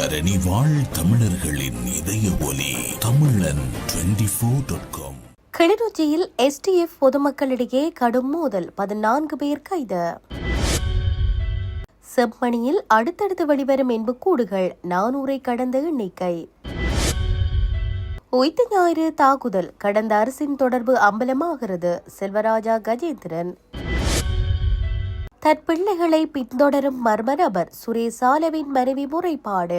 தரணி வாழ் தமிழர்களின் இதய ஒலி தமிழன் 24.com. கிளிநொச்சியில் STF பொதுமக்களிடையே கடும் மோதல், 14 பேர் கைது. செம்மணியில் அடுத்தடுத்து வெளிவரும் எண்புக்கூடுகள் 400 கடந்த எண்ணிக்கை. உயிர்த்த ஞாயிறு தாக்குதல், கடந்த அரசின் தொடர்பு அம்பலமாகிறது. செல்வராஜா கஜேந்திரன். தற்பிள்ளைகளை பின்தொடரும் மர்ம நபர், சுரேசாலவின் மனைவி முறைப்பாடு.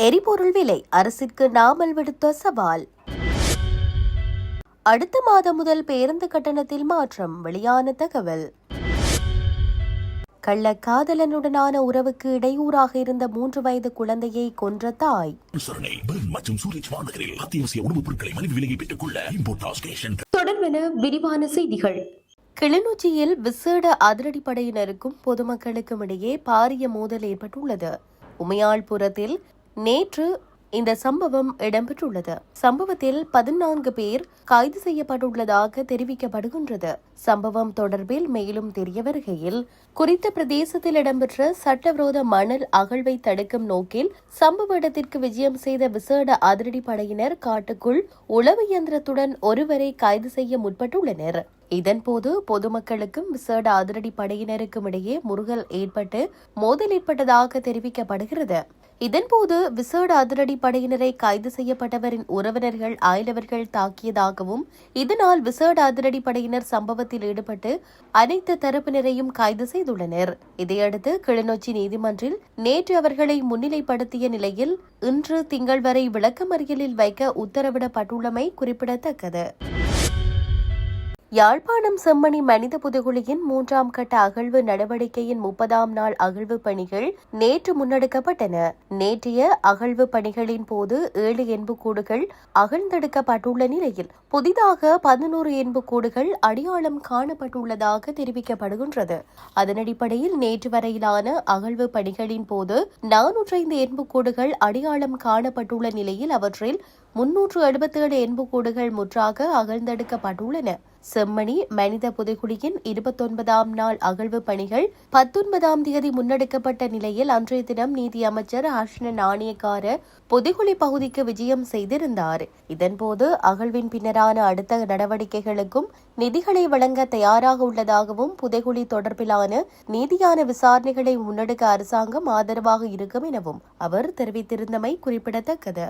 எரிபொருள் விலை அரசிற்கு நாமல் விடுத்த சவால். அடுத்த மாதம் முதல் பேருந்து கட்டணத்தில் மாற்றம், வெளியான தகவல். கள்ளக்காதலனுடனான உறவுக்கு இடையூறாக இருந்த 3 வயது குழந்தையை கொன்ற தாய். தொடர்பென விரிவான செய்திகள். கிளிநொச்சியில் விசேட அதிரடிப்படையினருக்கும் பொதுமக்களுக்கும் இடையே பாரிய மோதல் ஏற்பட்டுள்ளது. உமையாள்புரத்தில் நேற்று இந்த சம்பவம் இடம்பெற்றுள்ளது. சம்பவத்தில் 14 பேர் கைது செய்யப்பட்டுள்ளதாக தெரிவிக்கப்படுகின்றது. சம்பவம் தொடர்பில் மேலும் தெரிய வருகையில், குறித்த பிரதேசத்தில் இடம்பெற்ற சட்டவிரோத மணல் அகழ்வை தடுக்கும் நோக்கில் சம்பவ இடத்திற்கு விஜயம் செய்த விசேட அதிரடிப்படையினர் காட்டுக்குள் உளவு இயந்திரத்துடன் ஒருவரை கைது செய்ய முற்பட்டுள்ளனர். இதன்போது பொதுமக்களுக்கும் விசேட அதிரடி படையினருக்கும் இடையே முறுகல் ஏற்பட்டு மோதல் ஏற்பட்டதாக தெரிவிக்கப்படுகிறது. இதன்போது விசேட அதிரடி படையினரை கைது செய்யப்பட்டவரின் உறவினர்கள் அயலவர்கள் தாக்கியதாகவும், இதனால் விசேட அதிரடி படையினர் சம்பவத்தில் ஈடுபட்டு அனைத்து தரப்பினரையும் கைது செய்துள்ளனர். இதையடுத்து கிளிநொச்சி நீதிமன்றில் நேற்று அவர்களை முன்னிலைப்படுத்திய நிலையில் இன்று திங்கள் வரை விளக்கமறியலில் வைக்க உத்தரவிடப்பட்டுள்ளமை குறிப்பிடத்தக்கது. யாழ்ப்பாணம் செம்மணி மனித புதைகுழியின் 3ஆம் கட்ட அகழ்வு நடவடிக்கையின் 30ஆம் நாள் அகழ்வு பணிகள் நேற்று முன்னெடுக்கப்பட்டன. நேற்றைய அகழ்வு பணிகளின் போது 7 எண்புக்கூடுகள் அகழ்ந்தெடுக்கப்பட்டுள்ள நிலையில் புதிதாக 11 எண்புக்கூடுகள் அடையாளம் காணப்பட்டுள்ளதாக தெரிவிக்கப்படுகின்றது. அதன் அடிப்படையில் நேற்று வரையிலான அகழ்வு பணிகளின் போது 405 எண்புக்கூடுகள் அடையாளம் காணப்பட்டுள்ள நிலையில் அவற்றில் 377 எண்புக்கூடுகள் முற்றாக அகழ்ந்தெடுக்கப்பட்டுள்ளன. செம்மணி மனித புதைகுழியின் 29ஆம் நாள் அகழ்வு பணிகள் 19ஆம் தேதி முன்னெடுக்கப்பட்ட நிலையில் அன்றைய தினம் நீதி அமைச்சர் ஹர்ஷன நாணயக்கார புதைகுழி பகுதிக்கு விஜயம் செய்திருந்தார். இதன்போது அகழ்வின் பின்னரான அடுத்த நடவடிக்கைகளுக்கும் நிதிகளை வழங்க தயாராக உள்ளதாகவும், புதைகுழி தொடர்பிலான நீதியான விசாரணைகளை முன்னெடுக்க அரசாங்கம் ஆதரவாக இருக்கும் எனவும் அவர் தெரிவித்திருந்தமை குறிப்பிடத்தக்கது.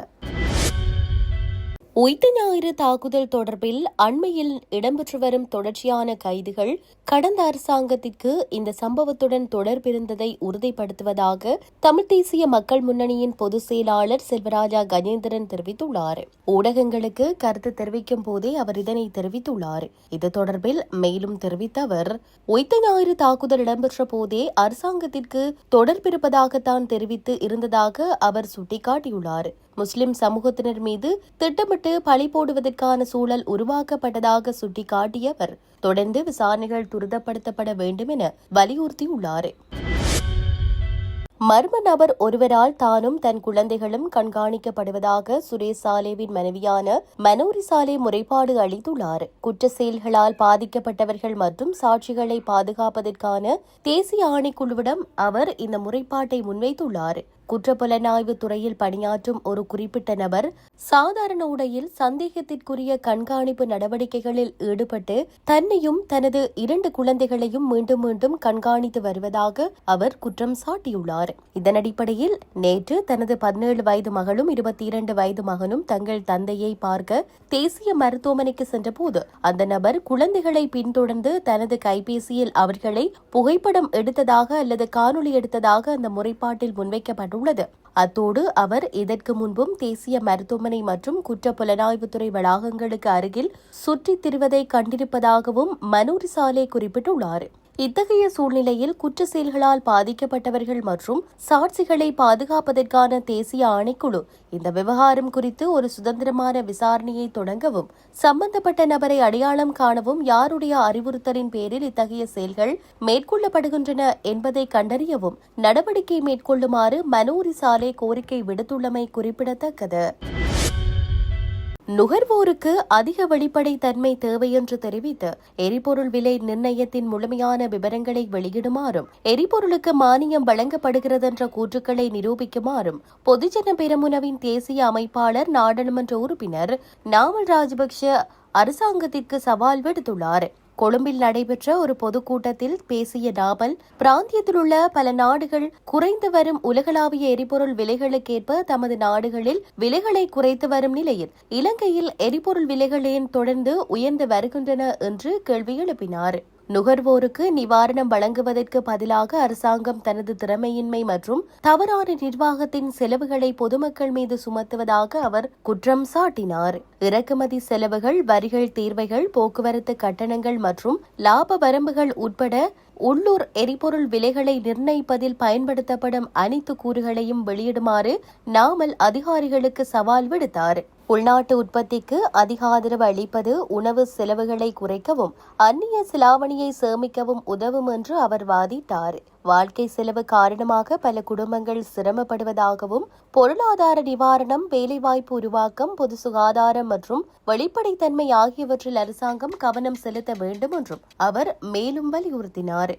உயிர்த்த ஞாயிறு தாக்குதல் தொடர்பில் அண்மையில் இடம்பெற்று வரும் தொடர்ச்சியான கைதுகள் கடந்த அரசாங்கத்திற்கு இந்த சம்பவத்துடன் தொடர்பிருந்ததை உறுதிப்படுத்துவதாக தமிழ் தேசிய மக்கள் முன்னணியின் பொதுச் செயலாளர் செல்வராஜா கஜேந்திரன் தெரிவித்துள்ளார். ஊடகங்களுக்கு கருத்து தெரிவிக்கும் போதே அவர் இதனை தெரிவித்துள்ளார். இது தொடர்பில் மேலும் தெரிவித்த அவர், உயிர்த்த ஞாயிறு தாக்குதல் இடம்பெற்ற போதே அரசாங்கத்திற்கு தொடர்பிருப்பதாகத்தான் தெரிவித்து இருந்ததாக அவர் சுட்டிக்காட்டியுள்ளார். முஸ்லிம் சமூகத்தினர் மீது திட்டமிட்டு பழி போடுவதற்கான சூழல் உருவாக்கப்பட்டதாக சுட்டிக்காட்டிய அவர் தொடர்ந்து விசாரணைகள் துரிதப்படுத்தப்பட வேண்டும் என வலியுறுத்தியுள்ளார். மர்ம நபர் ஒருவரால் தானும் தன் குழந்தைகளும் கண்காணிக்கப்படுவதாக சுரேசாலேவின் மனைவியான மனோரிசாலே முறைப்பாடு அளித்துள்ளார். குற்ற செயல்களால் பாதிக்கப்பட்டவர்கள் மற்றும் சாட்சிகளை பாதுகாப்பதற்கான தேசிய ஆணைக்குழுவிடம் அவர் இந்த முறைப்பாட்டை முன்வைத்துள்ளார். குற்றப்புலனாய்வு துறையில் பணியாற்றும் ஒரு குறிப்பிட்ட நபர் சாதாரண உடையில் சந்தேகத்திற்குரிய கண்காணிப்பு நடவடிக்கைகளில் ஈடுபட்டு தன்னையும் தனது 2 குழந்தைகளையும் மீண்டும் மீண்டும் கண்காணித்து வருவதாக அவர் குற்றம் சாட்டியுள்ளார். இதன் அடிப்படையில் நேற்று தனது 17 வயது மகளும் 22 வயது மகனும் தங்கள் தந்தையை பார்க்க தேசிய மருத்துவமனைக்கு சென்றபோது அந்த நபர் குழந்தைகளை பின்தொடர்ந்து தனது கைபேசியில் அவர்களை புகைப்படம் எடுத்ததாக அல்லது காணொலி எடுத்ததாக அந்த முறைப்பாட்டில் முன்வைக்கப்பட்டுள்ளது. அத்தோடு அவர் இதற்கு முன்பும் தேசிய மருத்துவமனை மற்றும் குற்ற புலனாய்வுத்துறை வளாகங்களுக்கு அருகில் சுற்றித் திரிவதை கண்டிருப்பதாகவும் மனோரிசாலே குறிப்பிட்டுள்ளார். இத்தகைய சூழ்நிலையில் குற்ற செயல்களால் பாதிக்கப்பட்டவர்கள் மற்றும் சாட்சிகளை பாதுகாப்பதற்கான தேசிய ஆணைக்குழு இந்த விவகாரம் குறித்து ஒரு சுதந்திரமான விசாரணையை தொடங்கவும், சம்பந்தப்பட்ட நபரை அடையாளம் காணவும், யாருடைய அறிவுறுத்தலின் பேரில் இத்தகைய செயல்கள் மேற்கொள்ளப்படுகின்றன என்பதை கண்டறியவும் நடவடிக்கை மேற்கொள்ளுமாறு மனோரிசாலே கோரிக்கை விடுத்துள்ளமை குறிப்பிடத்தக்கது. நுகர்வோருக்கு அதிக வெளிப்படைத்தன்மை தேவை என்று தெரிவித்து எரிபொருள் விலை நிர்ணயத்தின் முழுமையான விவரங்களை வெளியிடுமாறும் எரிபொருளுக்கு மானியம் வழங்கப்படுகிறது என்ற கூற்றுக்களை நிரூபிக்குமாறும் பொதுஜன பெரமுனவின் தேசிய அமைப்பாளர் நாடாளுமன்ற உறுப்பினர் நாமல் ராஜபக்ஷ அரசாங்கத்திற்கு சவால் விடுத்துள்ளார். கொழும்பில் நடைபெற்ற ஒரு பொதுக்கூட்டத்தில் பேசிய நாமல், பிராந்தியத்தில் உள்ள பல நாடுகள் குறைந்து வரும் உலகளாவிய எரிபொருள் விலைகளுக்கேற்ப தமது நாடுகளில் விலைகளை குறைத்து வரும் நிலையில் இலங்கையில் எரிபொருள் விலைகள் ஏன் தொடர்ந்து உயர்ந்து வருகின்றன என்று கேள்வி எழுப்பினார். நுகர்வோருக்கு நிவாரணம் வழங்குவதற்கு பதிலாக அரசாங்கம் தனது திறமையின்மை மற்றும் தவறான நிர்வாகத்தின் செலவுகளை பொதுமக்கள் மீது சுமத்துவதாக அவர் குற்றம் சாட்டினார். இறக்குமதி செலவுகள், வரிகள், தீர்வைகள், போக்குவரத்து கட்டணங்கள் மற்றும் லாப வரம்புகள் உட்பட உள்ளூர் எரிபொருள் விலைகளை நிர்ணயிப்பதில் பயன்படுத்தப்படும் அனைத்து கூறுகளையும் வெளியிடுமாறு நாமல் அதிகாரிகளுக்கு சவால் விடுத்தார். உள்நாட்டு உற்பத்திக்கு அதிக ஆதரவு அளிப்பது உணவு செலவுகளை குறைக்கவும் அந்நிய செலாவணியை சேமிக்கவும் உதவும் என்று அவர் வாதிட்டார். வாழ்க்கை செலவு காரணமாக பல குடும்பங்கள் சிரமப்படுவதாகவும் பொருளாதார நிவாரணம், வேலைவாய்ப்பு உருவாக்கம், பொது சுகாதாரம் மற்றும் வெளிப்படைத்தன்மை ஆகியவற்றில் அரசாங்கம் கவனம் செலுத்த வேண்டும் என்றும் அவர் மேலும் வலியுறுத்தினார்.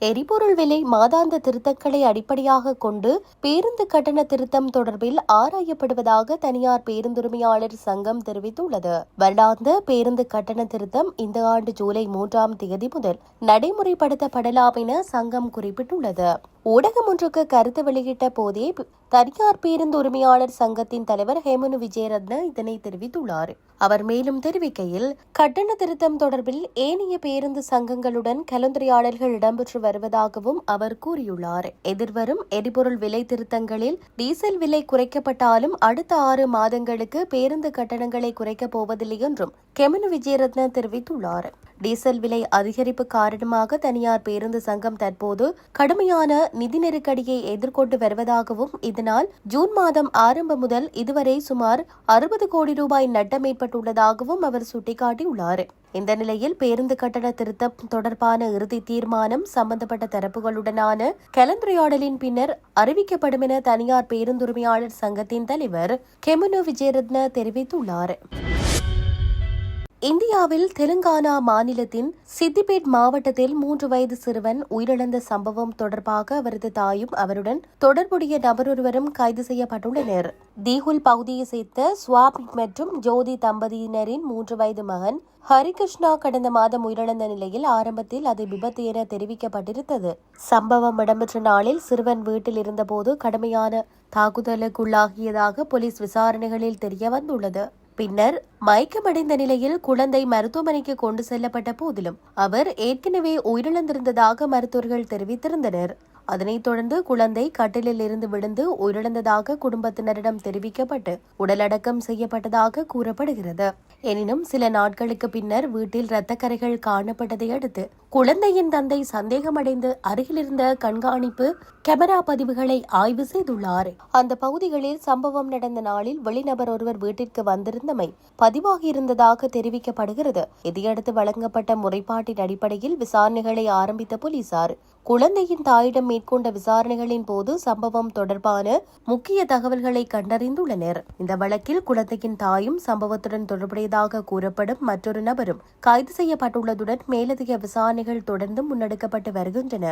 எரிபொருள் விலை மாதாந்த திருத்தங்களை அடிப்படையாக கொண்டு பேருந்து கட்டண திருத்தம் தொடர்பில் ஆராயப்படுவதாக தனியார் பேருந்துரிமையாளர் சங்கம் தெரிவித்துள்ளது. வருடாந்த பேருந்து கட்டண திருத்தம் இந்த ஆண்டு ஜூலை 3ஆம் தேதி முதல் நடைமுறைப்படுத்தப்படலாம் என சங்கம் குறிப்பிட்டுள்ளது. ஊடகம் ஒன்றுக்கு கருத்து வெளியிட்ட போதே தனியார் பேருந்து உரிமையாளர் சங்கத்தின் தலைவர் ஹேமனு விஜயரத்ன இதனை தெரிவித்துள்ளார். அவர் மேலும் தெரிவிக்கையில், கட்டண திருத்தம் தொடர்பில் ஏனைய பேருந்து சங்கங்களுடன் கலந்துரையாடல்கள் இடம்பெற்று வருவதாகவும் அவர் கூறியுள்ளார். எதிர்வரும் எரிபொருள் விலை திருத்தங்களில் டீசல் விலை குறைக்கப்பட்டாலும் அடுத்த 6 மாதங்களுக்கு பேருந்து கட்டணங்களை குறைக்கப் போவதில்லை என்றும் ஹேமனு விஜயரத்ன தெரிவித்துள்ளார். டீசல் விலை அதிகரிப்பு காரணமாக தனியார் பேருந்து சங்கம் தற்போது கடுமையான நிதி நெருக்கடியை எதிர்கொண்டு வருவதாகவும் இதனால் ஜூன் மாதம் ஆரம்பம் முதல் இதுவரை சுமார் 60 கோடி ரூபாய் நட்டம் ஏற்பட்டுள்ளதாகவும் அவர் சுட்டிக்காட்டியுள்ளார். இந்த நிலையில் பேருந்து கட்டண திருத்தம் தொடர்பான இறுதி தீர்மானம் சம்பந்தப்பட்ட தரப்புகளுடனான கலந்துரையாடலின் பின்னர் அறிவிக்கப்படும் என தனியார் பேருந்துரிமையாளர் சங்கத்தின் தலைவர் ஹேமனு விஜயரத்ன தெரிவித்துள்ளார். இந்தியாவில் தெலுங்கானா மாநிலத்தின் சித்திபேட் மாவட்டத்தில் 3 வயது சிறுவன் உயிரிழந்த சம்பவம் தொடர்பாக அவரது தாயும் அவருடன் தொடர்புடைய நபரொருவரும் கைது செய்யப்பட்டுள்ளனர். தீகுல் பகுதியை சேர்ந்த சுவாமி மற்றும் ஜோதி தம்பதியினரின் 3 வயது மகன் ஹரிகிருஷ்ணா கடந்த மாதம் உயிரிழந்த நிலையில் ஆரம்பத்தில் அது விபத்து என தெரிவிக்கப்பட்டிருந்தது. சம்பவம் இடம்பெற்ற நாளில் சிறுவன் வீட்டில் இருந்தபோது கடுமையான தாக்குதலுக்குள்ளாகியதாக போலீஸ் விசாரணைகளில் தெரிய வந்துள்ளது. பின்னர் மயக்கமடைந்த நிலையில் குழந்தை மருத்துவமனைக்கு கொண்டு செல்லப்பட்ட போதிலும் அவர் ஏற்கனவே உயிரிழந்திருந்ததாக மருத்துவர்கள் தெரிவித்திருந்தனர். அதனைத் தொடர்ந்து குழந்தை கட்டிலில் இருந்து விழுந்து உயிரிழந்ததாக குடும்பத்தினரிடம் தெரிவிக்கப்பட்டு உடலடக்கம் செய்யப்பட்டதாக கூறப்படுகிறது. எனினும் சில நாட்களுக்கு பின்னர் வீட்டில் இரத்தக்கரைகள் காணப்பட்டதை அடுத்து குழந்தையின் தந்தை சந்தேகமடைந்து அருகிலிருந்த கண்காணிப்பு கேமரா பதிவுகளை ஆய்வு செய்துள்ளார். அந்த பகுதிகளில் சம்பவம் நடந்த நாளில் வெளிநபர் ஒருவர் வீட்டிற்கு வந்திருந்தமை பதிவாகியிருந்ததாக தெரிவிக்கப்படுகிறது. இதையடுத்து வழங்கப்பட்ட முறைப்பாட்டின் அடிப்படையில் விசாரணைகளை ஆரம்பித்த போலீசார் குழந்தையின் தாயிடம் மேற்கொண்ட விசாரணைகளின் போது சம்பவம் தொடர்பான முக்கிய தகவல்களை கண்டறிந்துள்ளனர். இந்த வழக்கில் குழந்தையின் தாயும் சம்பவத்துடன் தொடர்புடையதாக கூறப்படும் மற்றொரு நபரும் கைது செய்யப்பட்டுள்ளதுடன் மேலதிக விசாரணைகள் தொடர்ந்து முன்னெடுக்கப்பட்டு வருகின்றன.